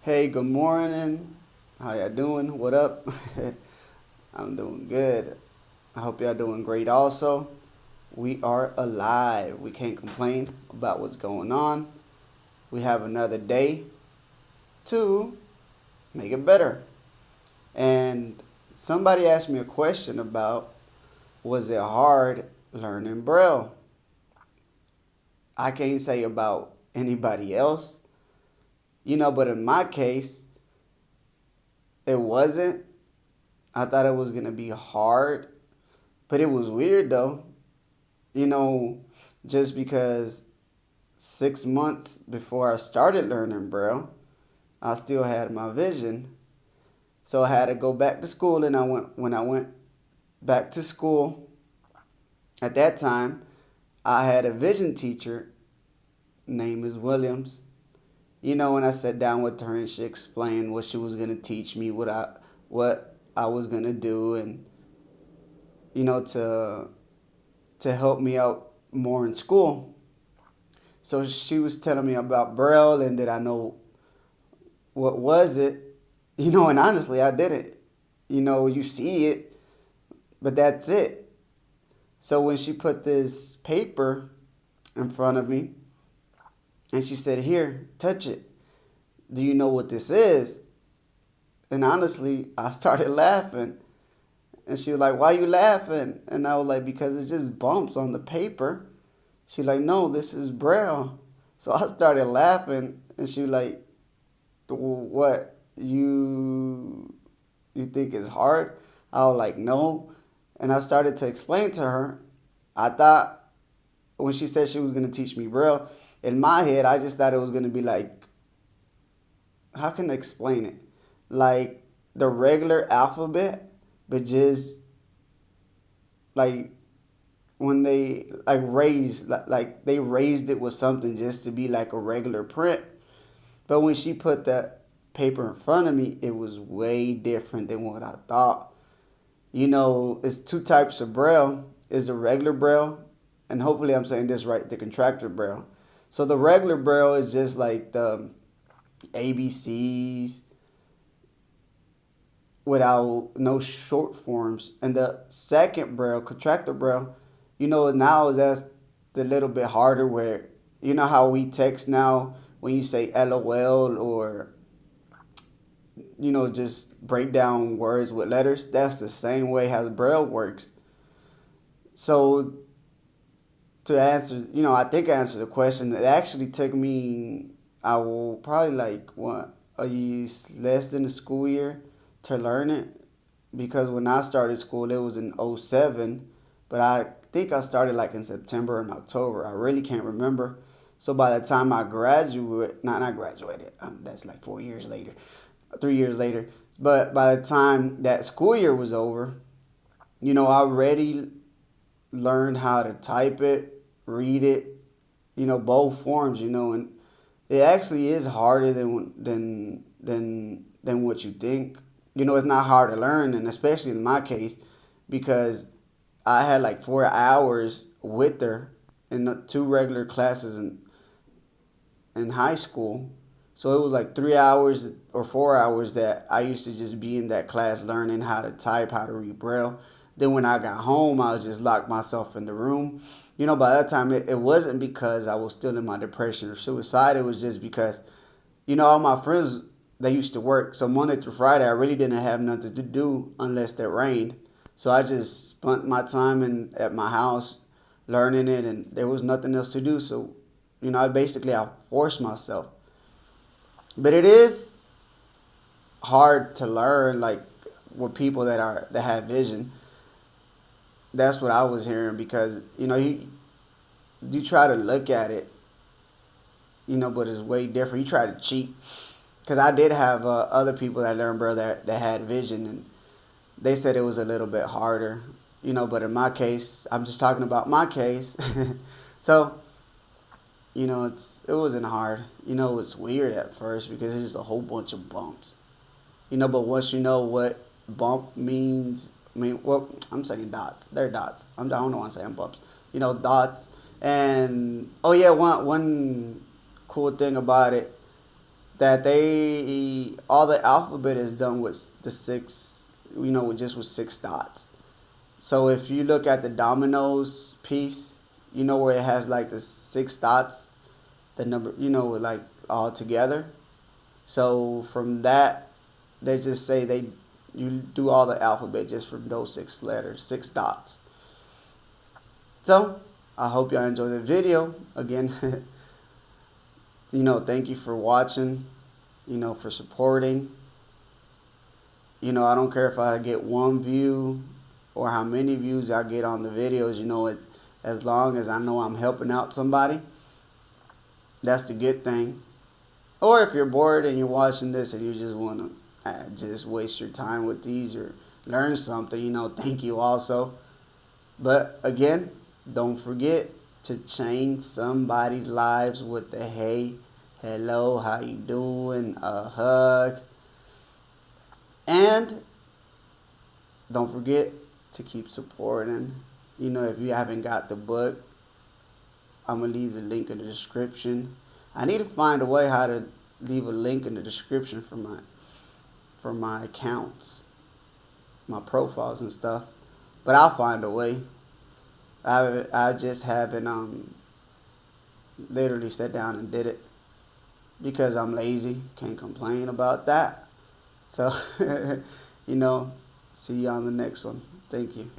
Hey, good morning. How y'all doing? What up? I'm doing good. I hope y'all doing great also. We are alive. We can't complain about what's going on. We have another day to make it better. And somebody asked me a question about, was it hard learning Braille? I can't say about anybody else, but in my case, it wasn't. I thought it was going to be hard, but it was weird though. You know, just because 6 months before I started learning Braille, I still had my vision. So I had to go back to school, and when I went back to school at that time, I had a vision teacher named Ms. Williams. And I sat down with her and she explained what she was gonna teach me, what I was gonna do, and to help me out more in school. So she was telling me about Braille and did I know what was it? And honestly, I didn't. You see it, but that's it. So when she put this paper in front of me and she said, "Here, touch it. Do you know what this is?" And honestly, I started laughing. And she was like, "Why you laughing?" And I was like, "Because it's just bumps on the paper." She like, "No, this is Braille." So I started laughing, and she was like, "What, you think it's hard?" I was like, "No." And I started to explain to her. I thought when she said she was going to teach me Braille, in my head, I just thought it was going to be like, how can I explain it? Like the regular alphabet, but just like when they like they raised it with something just to be like a regular print. But when she put that paper in front of me, it was way different than what I thought. It's two types of Braille. Is the regular Braille, and hopefully I'm saying this right, the contractor Braille. So the regular Braille is just like the ABCs without no short forms. And the second Braille, contractor Braille, now is that's the little bit harder where, how we text now when you say LOL or, just break down words with letters. That's the same way how Braille works. So to answer, I think I answered the question. It actually took me, I will probably like what, a year less than a school year to learn it, because when I started school it was in '07, but I think I started like in September and October. I really can't remember. So by the time I graduated, not graduated, that's like 4 years later, 3 years later. But by the time that school year was over, I already learned how to type it, read it, both forms, and it actually is harder than what you think. It's not hard to learn, and especially in my case, because I had like 4 hours with her in the two regular classes in high school. So it was like 3 hours or 4 hours that I used to just be in that class learning how to type, how to read Braille. Then when I got home, I was just locked myself in the room. By that time, it wasn't because I was still in my depression or suicide. It was just because, all my friends, they used to work. So Monday through Friday, I really didn't have nothing to do unless it rained. So I just spent my time at my house learning it, and there was nothing else to do. So, I forced myself. But it is hard to learn, like with people that have vision. That's what I was hearing, because you try to look at it, but it's way different. You try to cheat, because I did have other people that learned Braille that had vision, and they said it was a little bit harder, But in my case, I'm just talking about my case. So it wasn't hard. It's weird at first because it's just a whole bunch of bumps. But once you know what bump means, well, I'm saying dots. They're dots. I don't know why I'm saying bumps. Dots. And oh yeah, one cool thing about it. that they all the alphabet is done with the six, with just with six dots. So if you look at the dominoes piece, where it has like the six dots, the number, like all together. So from that, they just say you do all the alphabet just from those six letters, six dots. So I hope y'all enjoyed the video. Again, thank you for watching, for supporting. I don't care if I get one view or how many views I get on the videos, as long as I know I'm helping out somebody, that's the good thing. Or if you're bored and you're watching this and you just want to just waste your time with these or learn something, thank you also. But again, don't forget to change somebody's lives with the hey, hello, how you doing, a hug. And don't forget to keep supporting. If you haven't got the book, I'm going to leave the link in the description. I need to find a way how to leave a link in the description for my accounts, my profiles and stuff. But I'll find a way. I just haven't literally sat down and did it because I'm lazy. Can't complain about that. So, see you on the next one. Thank you.